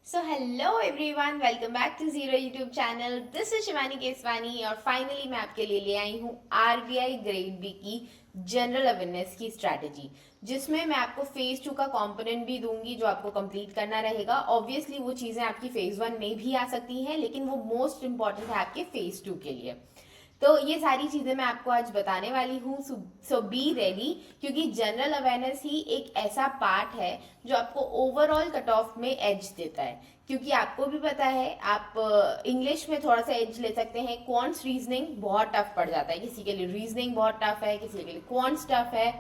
So hello everyone, welcome back to Zero YouTube channel. This is Shivani Keswani और finally मैं आपके लिए ले आई हूँ आरबीआई ग्रेड बी की जनरल अवेयरनेस की स्ट्रैटेजी, जिसमें मैं आपको फेज 2 का कंपोनेंट भी दूंगी जो आपको कंप्लीट करना रहेगा। ऑब्वियसली वो चीजें आपकी फेज 1 में भी आ सकती हैं, लेकिन वो मोस्ट इंपॉर्टेंट है आपके फेज 2 के लिए। तो ये सारी चीजें मैं आपको आज बताने वाली हूँ। सो बी रेडी, क्योंकि जनरल अवेयरनेस ही एक ऐसा पार्ट है जो आपको ओवरऑल कट ऑफ में एज देता है। क्योंकि आपको भी पता है, आप इंग्लिश में थोड़ा सा एज ले सकते हैं। क्वांट्स रीजनिंग बहुत टफ पड़ जाता है, किसी के लिए रीजनिंग बहुत टफ है, किसी के लिए क्वांट्स टफ है।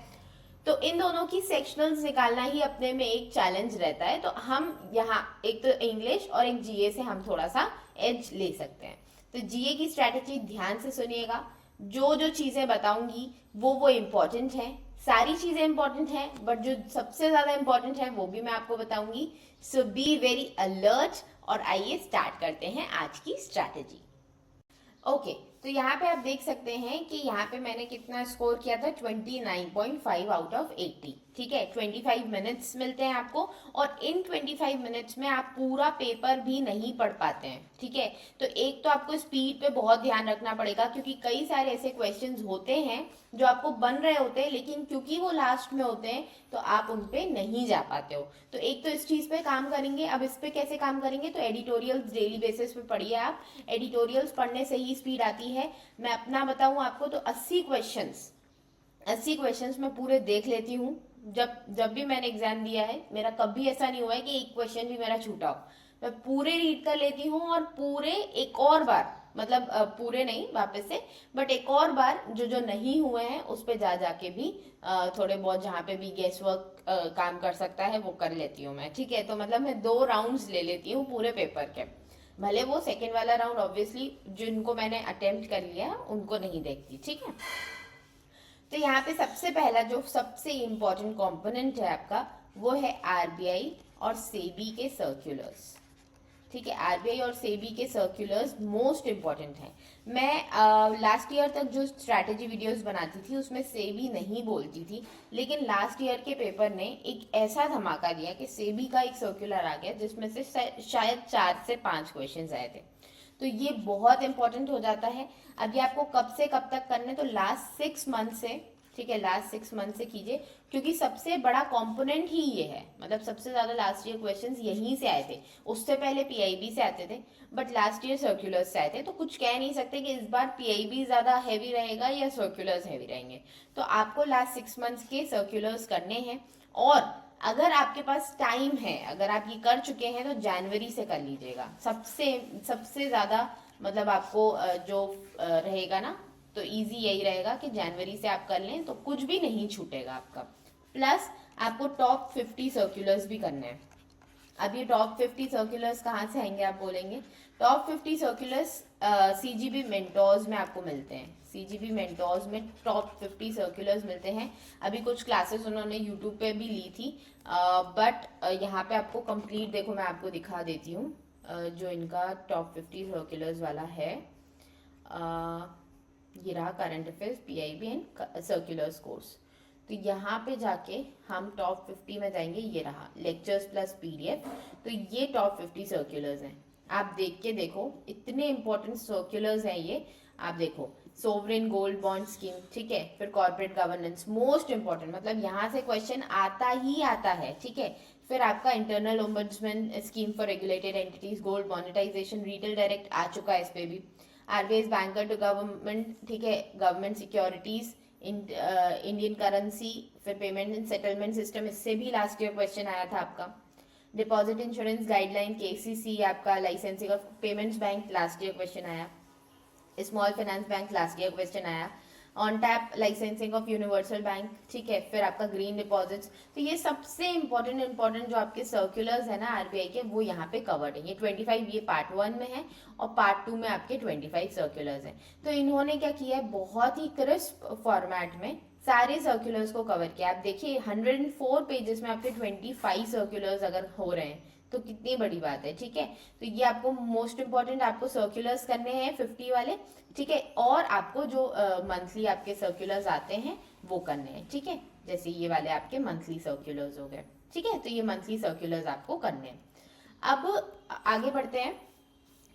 तो इन दोनों की सेक्शनल्स निकालना ही अपने में एक चैलेंज रहता है। तो हम यहाँ एक तो इंग्लिश और एक जीए से हम थोड़ा सा एज ले सकते हैं। तो जीए की स्ट्रैटेजी ध्यान से सुनिएगा। जो जो चीजें बताऊंगी वो इम्पोर्टेंट है। सारी चीजें इंपॉर्टेंट हैं, बट जो सबसे ज्यादा इंपॉर्टेंट है वो भी मैं आपको बताऊंगी। सो बी वेरी अलर्ट और आइए स्टार्ट करते हैं आज की स्ट्रैटेजी। ओके, तो यहाँ पे आप देख सकते हैं कि यहाँ पे मैंने कितना स्कोर किया था, 29.5 आउट ऑफ 80। ठीक है, 25 मिनट्स मिलते हैं आपको, और इन 25 मिनट्स में आप पूरा पेपर भी नहीं पढ़ पाते हैं। ठीक है, तो एक तो आपको स्पीड पे बहुत ध्यान रखना पड़ेगा, क्योंकि कई सारे ऐसे क्वेश्चंस होते हैं जो आपको बन रहे होते हैं, लेकिन क्योंकि वो लास्ट में होते हैं तो आप उन पे नहीं जा पाते हो। तो एक तो इस चीज पे काम करेंगे। अब इस पे कैसे काम करेंगे, तो एडिटोरियल्स डेली बेसिस पे पढ़िए आप। एडिटोरियल्स पढ़ने से ही स्पीड आती है। मैं अपना बताऊं आपको तो 80 क्वेश्चंस मैं पूरे देख लेती हूँ। जब जब भी मैंने एग्जाम दिया है, मेरा कभी ऐसा नहीं हुआ है कि एक क्वेश्चन भी मेरा छूटा हो। मैं पूरे रीड कर लेती हूँ, और पूरे एक और बार, मतलब पूरे नहीं वापस से, बट एक और बार जो जो नहीं हुए हैं उस पे जा जाके भी थोड़े बहुत जहाँ पे भी गेस वर्क काम कर सकता है वो कर लेती हूँ मैं। ठीक है, तो मतलब मैं 2 राउंड्स ले लेती हूँ पूरे पेपर के। भले वो सेकेंड वाला राउंड ऑब्वियसली जिनको मैंने अटेम्प्ट कर लिया है उनको नहीं देखती। ठीक है, तो यहाँ पे सबसे पहला जो सबसे इम्पोर्टेंट कंपोनेंट है आपका, वो है आरबीआई और सेबी के सर्क्यूलर्स। ठीक है, आरबीआई और सेबी के सर्क्यूलर्स मोस्ट इंपॉर्टेंट हैं। मैं लास्ट ईयर तक जो स्ट्रैटेजी वीडियोस बनाती थी उसमें सेबी नहीं बोलती थी, लेकिन लास्ट ईयर के पेपर ने एक ऐसा धमाका दिया कि सेबी का एक सर्क्यूलर आ गया जिसमें से शायद 4 से 5 क्वेश्चंस आए थे। तो ये बहुत इंपॉर्टेंट हो जाता है। अभी आपको कब से कब तक करने, तो लास्ट 6 मंथ से। ठीक है, लास्ट 6 मंथ से कीजिए, क्योंकि सबसे बड़ा कंपोनेंट ही ये है। मतलब सबसे ज्यादा लास्ट ईयर क्वेश्चंस यहीं से आए थे। उससे पहले पीआईबी से आते थे, बट लास्ट ईयर सर्कुलर्स से आए थे। तो कुछ कह नहीं सकते कि इस बार पीआईबी ज्यादा हैवी रहेगा या सर्कुलर्स हैवी रहेंगे। तो आपको लास्ट 6 मंथ्स के सर्कुलर्स करने हैं। और अगर आपके पास टाइम है, अगर आप ये कर चुके हैं, तो जनवरी से कर लीजिएगा। सबसे सबसे ज्यादा मतलब आपको जो रहेगा ना, तो इजी यही रहेगा कि जनवरी से आप कर लें, तो कुछ भी नहीं छूटेगा आपका। प्लस आपको टॉप 50 सर्कुलर्स भी करने हैं। अब ये टॉप 50 सर्कुलर्स कहाँ से आएंगे आप बोलेंगे। टॉप 50 सर्कुलर्स सीजीबी मेंटोर्स में आपको मिलते हैं। सीजीबी मेंटोर्स में टॉप 50 सर्कुलर्स मिलते हैं। अभी कुछ क्लासेस उन्होंने यूट्यूब पे भी ली थी, बट यहाँ पे आपको कंप्लीट, देखो मैं आपको दिखा देती हूँ जो इनका टॉप 50 सर्कुलर्स वाला है। ये रहा current affairs, PIB and circulars course. तो यहाँ पे जाके हम टॉप 50 में जाएंगे। ये रहा लेक्चर्स प्लस पीडीएफ। तो ये टॉप 50 सर्कुलर्स हैं। आप देख के देखो, इतने इंपॉर्टेंट सर्कुलर्स हैं ये। आप देखो, सोवरेन गोल्ड बॉन्ड स्कीम, ठीक है, फिर कॉर्पोरेट गवर्नेंस मोस्ट इंपॉर्टेंट, मतलब यहाँ से क्वेश्चन आता ही आता है। ठीक है, फिर आपका internal ombudsman scheme for regulated entities, gold monetisation, retail direct आ चुका है इस पे भी। आरबीआई बैंकर टू गवर्नमेंट, ठीक है, गवर्नमेंट सिक्योरिटीज, इंडियन करेंसी, फिर पेमेंट एंड सेटलमेंट सिस्टम, इससे भी लास्ट ईयर क्वेश्चन आया था आपका। डिपॉजिट इंश्योरेंस गाइडलाइन, केसीसी आपका licensing of payments bank, last year question आया। Small finance bank, last year question आया। On tap licensing of universal bank, ठीक है, फिर आपका ग्रीन डिपॉजिट्स। तो ये सबसे इंपॉर्टेंट जो आपके सर्कुलर्स है ना आरबीआई के, वो यहाँ पे कवर्ड है। ये 25 ये पार्ट 1 में है, और पार्ट 2 में आपके 25 सर्कुलर्स हैं। तो इन्होंने क्या किया है, बहुत ही क्रिस्प फॉर्मेट में सारे सर्कुलर्स को कवर किया। आप देखिए 104 पेजेस में आपके 25 सर्कुलर्स अगर हो रहे हैं तो कितनी बड़ी बात है। ठीक है, तो ये आपको मोस्ट इंपॉर्टेंट आपको सर्कुलर्स करने हैं 50 वाले। ठीक है, और आपको जो मंथली आपके सर्कुलर्स आते हैं वो करने हैं। ठीक है, जैसे ये वाले आपके मंथली सर्कुलर्स हो गए। ठीक है, तो ये मंथली सर्कुलर्स आपको करने हैं। अब आगे बढ़ते हैं।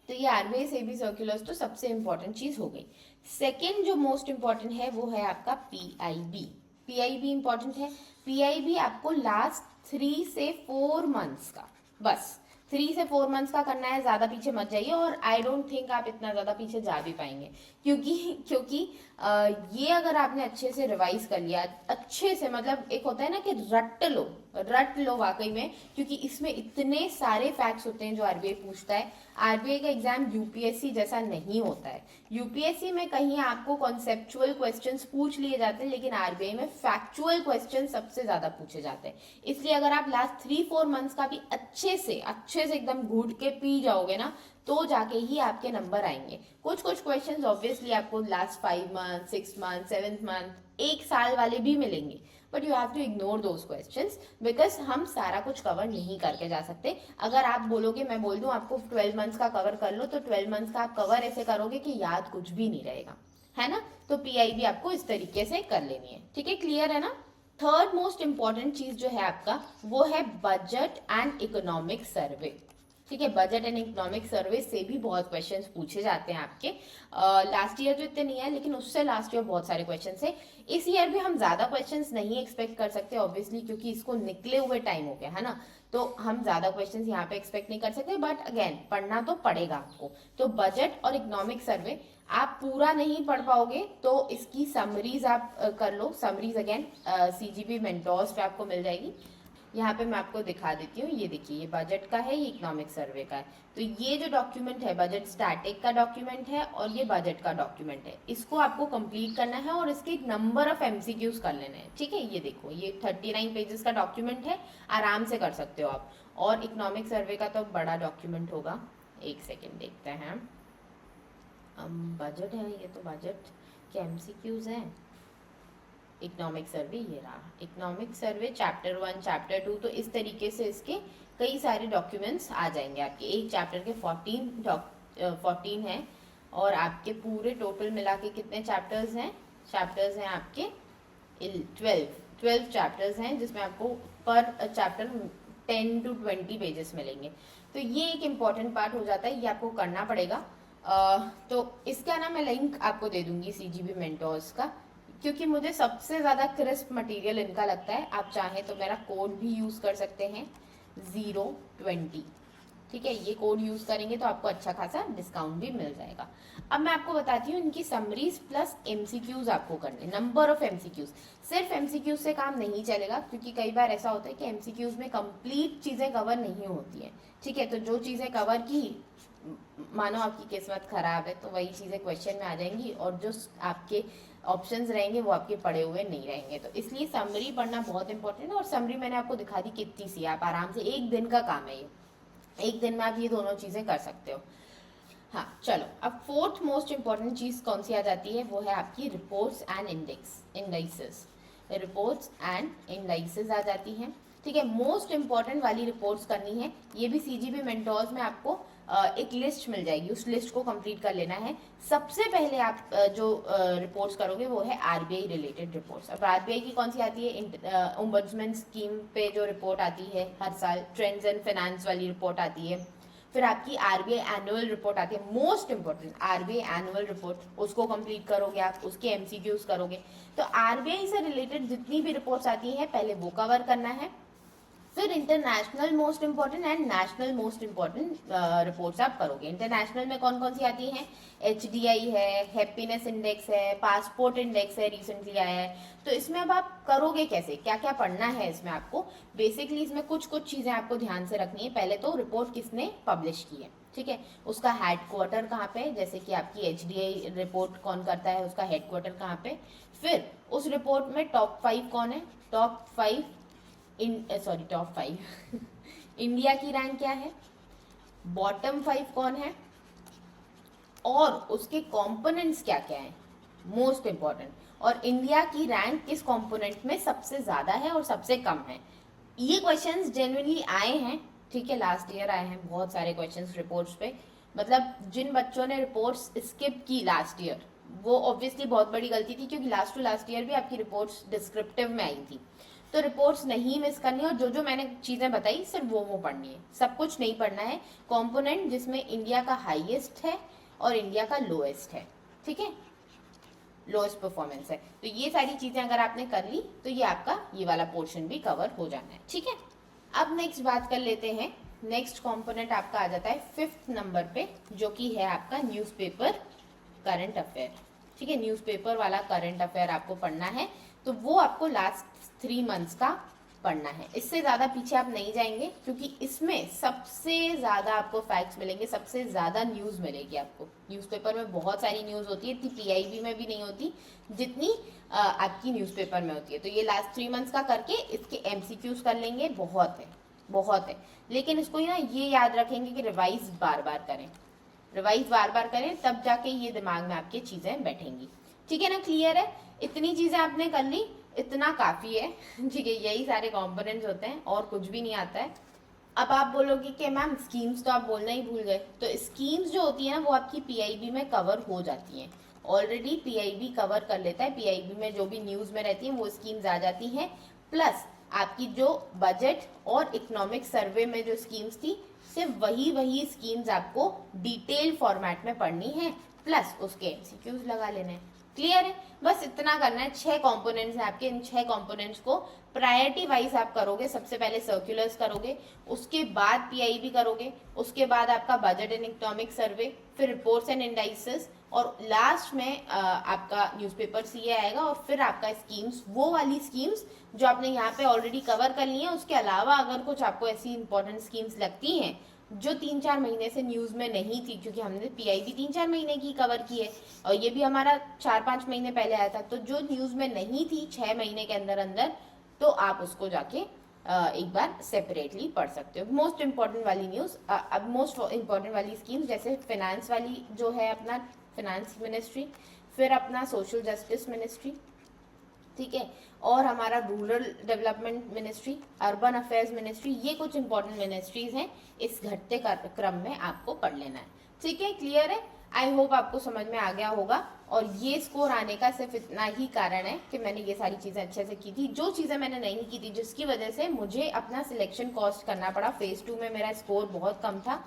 तो ये आरबीआई सेबी सर्कुलर्स तो सबसे इंपॉर्टेंट चीज हो गई। सेकेंड जो मोस्ट इंपॉर्टेंट है वो है आपका पीआईबी। पीआईबी इंपॉर्टेंट है। पीआईबी आपको लास्ट 3 से 4 मंथ्स का, बस 3 से 4 मंथ्स का करना है, ज्यादा पीछे मत जाइए। और आई डोंट थिंक आप इतना ज्यादा पीछे जा भी पाएंगे, क्योंकि ये अगर आपने अच्छे से रिवाइज कर लिया, अच्छे से, मतलब एक होता है ना कि रट लो वाकई में, क्योंकि इसमें इतने सारे फैक्ट्स होते हैं जो आरबीआई पूछता है। आरबीआई का एग्जाम यूपीएससी जैसा नहीं होता है। यूपीएससी में कहीं आपको कॉन्सेप्चुअल क्वेश्चंस पूछ लिए जाते हैं, लेकिन आरबीआई में फैक्चुअल क्वेश्चन सबसे ज्यादा पूछे जाते हैं। इसलिए अगर आप लास्ट 3-4 मंथ्स का भी अच्छे से एकदम घूट के पी जाओगे ना, तो जाके ही आपके नंबर आएंगे। कुछ कुछ क्वेश्चंस ऑब्वियसली आपको लास्ट 5 मंथ, 6 मंथ, 7 मंथ, 1 साल वाले भी मिलेंगे, but you have to ignore those questions, because हम सारा कुछ कवर नहीं करके जा सकते। अगर आप बोलोगे, मैं बोल दूं आपको 12 मंथ्स का कवर कर लो, तो 12 मंथ्स का आप कवर ऐसे करोगे कि याद कुछ भी नहीं रहेगा, है ना। तो पीआईबी आपको इस तरीके से कर लेनी है, ठीक है, क्लियर है ना। थर्ड मोस्ट इंपॉर्टेंट चीज जो है आपका, वो है बजट एंड इकोनॉमिक सर्वे। ठीक है, बजट एंड इकोनॉमिक सर्वे से भी बहुत क्वेश्चंस पूछे जाते हैं आपके। लास्ट ईयर तो इतने नहीं है, लेकिन उससे लास्ट ईयर बहुत सारे क्वेश्चंस है। इस ईयर भी हम ज्यादा क्वेश्चंस नहीं एक्सपेक्ट कर सकते ऑब्वियसली, क्योंकि इसको निकले हुए टाइम हो गया है ना, तो हम ज्यादा क्वेश्चंस यहाँ पे एक्सपेक्ट नहीं कर सकते, बट अगेन पढ़ना तो पड़ेगा आपको। तो बजट और इकोनॉमिक सर्वे आप पूरा नहीं पढ़ पाओगे, तो इसकी समरीज आप कर लो। समरीज अगेन सीजीपी मेंटोर्स पे आपको मिल जाएगी। यहाँ पे मैं आपको दिखा देती हूँ, ये देखिए, ये बजट का है, ये इकोनॉमिक सर्वे का है। तो ये जो डॉक्यूमेंट है, बजट स्टैटिक का डॉक्यूमेंट है और ये बजट का डॉक्यूमेंट है, इसको आपको कंप्लीट करना है और इसके नंबर ऑफ एमसीक्यूज कर लेने हैं। ठीक है, ये देखो, ये 39 पेजेस का डॉक्यूमेंट है, आराम से कर सकते हो आप। और इकोनॉमिक सर्वे का तो बड़ा डॉक्यूमेंट होगा, एक सेकेंड देखते हैं। बजट है, ये तो बजट के एमसीक्यूज हैं। इकोनॉमिक सर्वे ये रहा, इकोनॉमिक सर्वे चैप्टर 1, चैप्टर 2, तो इस तरीके से इसके कई सारे डॉक्यूमेंट्स आ जाएंगे आपके। एक चैप्टर के 14 हैं, और आपके पूरे टोटल मिला के कितने चैप्टर्स हैं? चैप्टर्स हैं आपके 12 चैप्टर्स हैं, जिसमें आपको पर चैप्टर 10 to 20 पेजेस मिलेंगे। तो ये एक इम्पॉर्टेंट पार्ट हो जाता है, ये आपको करना पड़ेगा। तो इसका ना मैं लिंक आपको दे दूंगी सीजीबी मेंटोर्स का, क्योंकि मुझे सबसे ज़्यादा क्रिस्प मटेरियल इनका लगता है। आप चाहें तो मेरा कोड भी यूज़ कर सकते हैं 020, ठीक है, ये कोड यूज़ करेंगे तो आपको अच्छा खासा डिस्काउंट भी मिल जाएगा। अब मैं आपको बताती हूँ इनकी समरीज प्लस एमसीक्यूज आपको करने, नंबर ऑफ एमसीक्यूज। सिर्फ एमसीक्यूज से काम नहीं चलेगा, क्योंकि कई बार ऐसा होता है कि एमसीक्यूज में कंप्लीट चीज़ें कवर नहीं होती हैं। ठीक है, तो जो चीज़ें कवर की, मानो आपकी किस्मत खराब है, तो वही चीज़ें क्वेश्चन में आ जाएंगी, और जो आपके ऑप्शंस रहेंगे वो आपके पढ़े हुए नहीं रहेंगे। तो इसलिए समरी पढ़ना बहुत इंपॉर्टेंट है। और समरी मैंने आपको दिखा दी कितनी सी, आप आराम से एक दिन का काम है ये, एक दिन में आप ये दोनों चीज़ें कर सकते हो। हाँ चलो, अब फोर्थ मोस्ट इंपॉर्टेंट चीज़ कौन सी आ जाती है, वो है आपकी reports and indices. Reports and indices आ जाती हैं। ठीक है, मोस्ट इंपॉर्टेंट वाली रिपोर्ट्स करनी है। ये भी सीजीबी मेंटोर्स में आपको एक लिस्ट मिल जाएगी, उस लिस्ट को कंप्लीट कर लेना है। सबसे पहले आप जो रिपोर्ट्स करोगे वो है आरबीआई रिलेटेड रिपोर्ट्स। अब आरबीआई की कौन सी आती है? ओम्बड्समैन स्कीम पे जो रिपोर्ट आती है हर साल, ट्रेंड्स एंड फाइनेंस वाली रिपोर्ट आती है। फिर आपकी आरबीआई एनुअल रिपोर्ट आती है, most important RBI annual report, उसको कंप्लीट करोगे आप, उसके एमसीक्यूज करोगे। तो आरबीआई से रिलेटेड जितनी भी रिपोर्ट्स आती हैं पहले वो कवर करना है। फिर international most important and national most important reports आप करोगे। इंटरनेशनल में कौन कौन सी आती हैं? एचडीआई है, हैप्पीनेस इंडेक्स है, पासपोर्ट इंडेक्स है, रिसेंटली आया है। तो इसमें अब आप करोगे कैसे, क्या क्या पढ़ना है इसमें आपको? बेसिकली इसमें कुछ कुछ चीजें आपको ध्यान से रखनी है। पहले तो रिपोर्ट किसने पब्लिश की है, ठीक है, उसका हेडक्वार्टर कहाँ पे, जैसे कि आपकी एचडीआई रिपोर्ट कौन करता है, उसका हेडक्वार्टर कहाँ पे। फिर उस रिपोर्ट में टॉप 5 कौन है, टॉप 5 इंडिया की रैंक क्या है, बॉटम 5 कौन है, और उसके कंपोनेंट्स क्या क्या हैं, मोस्ट इंपॉर्टेंट। और इंडिया की रैंक किस कंपोनेंट में सबसे ज्यादा है और सबसे कम है। ये क्वेश्चंस जेन्युइनली आए हैं, ठीक है, लास्ट ईयर आए हैं बहुत सारे क्वेश्चंस रिपोर्ट्स पे। मतलब जिन बच्चों ने रिपोर्ट्स स्किप की लास्ट ईयर, वो ऑब्वियसली बहुत बड़ी गलती थी, क्योंकि लास्ट टू लास्ट ईयर भी आपकी रिपोर्ट्स डिस्क्रिप्टिव में आई थी। तो रिपोर्ट्स नहीं मिस करनी, और जो जो मैंने चीजें बताई सिर्फ वो पढ़नी है, सब कुछ नहीं पढ़ना है। कंपोनेंट जिसमें इंडिया का हाईएस्ट है और इंडिया का लोएस्ट है, ठीक है, लोएस्ट परफॉर्मेंस है। तो ये सारी चीजें अगर आपने कर ली तो ये आपका ये वाला पोर्शन भी कवर हो जाना है, ठीक है। अब नेक्स्ट बात कर लेते हैं, नेक्स्ट कंपोनेंट आपका आ जाता है 5th नंबर पे, जो कि है आपका न्यूज़पेपर करंट अफेयर, ठीक है। न्यूज़पेपर वाला करंट अफेयर आपको पढ़ना है, तो वो आपको लास्ट 3 मंथ्स का पढ़ना है। इससे ज्यादा पीछे आप नहीं जाएंगे, क्योंकि इसमें सबसे ज्यादा आपको फैक्ट्स मिलेंगे, सबसे ज्यादा न्यूज मिलेगी आपको। न्यूज़पेपर में बहुत सारी न्यूज होती है, इतनी पीआईबी में भी नहीं होती जितनी आपकी न्यूज़पेपर में होती है। तो ये लास्ट 3 मंथ्स का करके इसके एमसीक्यूज कर लेंगे, बहुत है बहुत है। लेकिन इसको ना ये याद रखेंगे कि रिवाइज बार बार करें, रिवाइज बार बार करें, तब जाके ये दिमाग में आपके चीजें बैठेंगी, ठीक है ना। क्लियर है, इतनी चीजें आपने कर ली, इतना काफी है, ठीक है। यही सारे कंपोनेंट्स होते हैं और कुछ भी नहीं आता है। अब आप बोलोगे कि मैम स्कीम्स तो आप बोलना ही भूल गए, तो स्कीम्स जो होती है ना वो आपकी पीआईबी में कवर हो जाती हैं, ऑलरेडी पीआईबी कवर कर लेता है। पीआईबी में जो भी न्यूज में रहती है वो स्कीम्स आ जाती हैं, प्लस आपकी जो बजट और इकोनॉमिक सर्वे में जो स्कीम्स थी, सिर्फ वही स्कीम्स आपको डिटेल फॉर्मेट में पढ़नी है, प्लस उसके एमसीक्यूज लगा लेने हैं। क्लियर है, बस इतना करना है। 6 कंपोनेंट्स हैं आपके, इन 6 कंपोनेंट्स को प्रायोरिटी वाइज आप करोगे। सबसे पहले सर्कुलर्स करोगे, उसके बाद पीआईबी करोगे, उसके बाद आपका बजट एंड इकोनॉमिक सर्वे, फिर रिपोर्ट्स एंड इंडाइसेस, और लास्ट में आपका न्यूज़पेपर सीए आएगा, और फिर आपका स्कीम्स, वो वाली स्कीम्स जो आपने यहाँ पे ऑलरेडी कवर कर ली है। उसके अलावा अगर कुछ आपको ऐसी इंपॉर्टेंट स्कीम्स लगती हैं जो 3-4 महीने से न्यूज में नहीं थी, क्योंकि हमने पीआईबी 3-4 महीने की कवर की है और ये भी हमारा 4-5 महीने पहले आया था, तो जो न्यूज में नहीं थी 6 महीने के अंदर अंदर, तो आप उसको जाके एक बार सेपरेटली पढ़ सकते हो। मोस्ट इंपॉर्टेंट वाली न्यूज, अब मोस्ट इंपॉर्टेंट वाली स्कीम्स, जैसे फाइनेंस वाली जो है अपना फाइनेंस मिनिस्ट्री, फिर अपना सोशल जस्टिस मिनिस्ट्री, ठीक है, और हमारा rural development ministry, urban affairs ministry, ये कुछ इंपॉर्टेंट मिनिस्ट्रीज हैं, इस घटते क्रम में आपको पढ़ लेना है, ठीक है। क्लियर है, आई होप आपको समझ में आ गया होगा। और ये स्कोर आने का सिर्फ इतना ही कारण है कि मैंने ये सारी चीजें अच्छे से की थी। जो चीजें मैंने नहीं की थी, जिसकी वजह से मुझे अपना सिलेक्शन कॉस्ट करना पड़ा, फेज 2 में मेरा स्कोर बहुत कम था,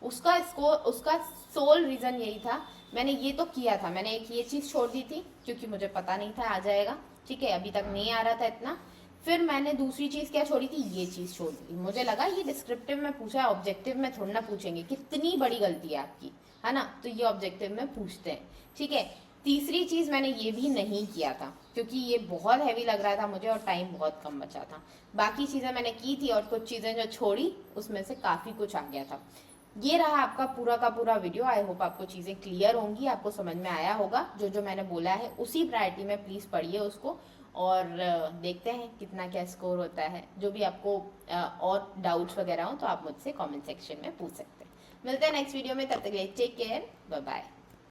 उसका सोल रीजन यही था। मैंने ये तो किया था, मैंने एक ये चीज छोड़ दी थी क्योंकि मुझे पता नहीं था आ जाएगा, ठीक है, अभी तक नहीं आ रहा था इतना। फिर मैंने दूसरी चीज क्या छोड़ी थी, ये चीज छोड़ दी। मुझे लगा ये डिस्क्रिप्टिव में पूछा है, ऑब्जेक्टिव में थोड़ा ना पूछेंगे, कितनी बड़ी गलती है आपकी, है ना, तो ये ऑब्जेक्टिव में पूछते हैं, ठीक है। तीसरी चीज मैंने ये भी नहीं किया था क्योंकि ये बहुत हैवी लग रहा था मुझे और टाइम बहुत कम बचा था। बाकी चीजें मैंने की थी और कुछ चीजें जो छोड़ी उसमें से काफी कुछ आ गया था। ये रहा आपका पूरा का पूरा वीडियो। आई होप आपको चीजें क्लियर होंगी, आपको समझ में आया होगा। जो जो मैंने बोला है उसी प्रायोरिटी में प्लीज पढ़िए उसको, और देखते हैं कितना क्या स्कोर होता है। जो भी आपको और डाउट्स वगैरह हो तो आप मुझसे कमेंट सेक्शन में पूछ सकते हैं। मिलते हैं नेक्स्ट वीडियो में, तब तक के लिए टेक केयर, बाय बाय।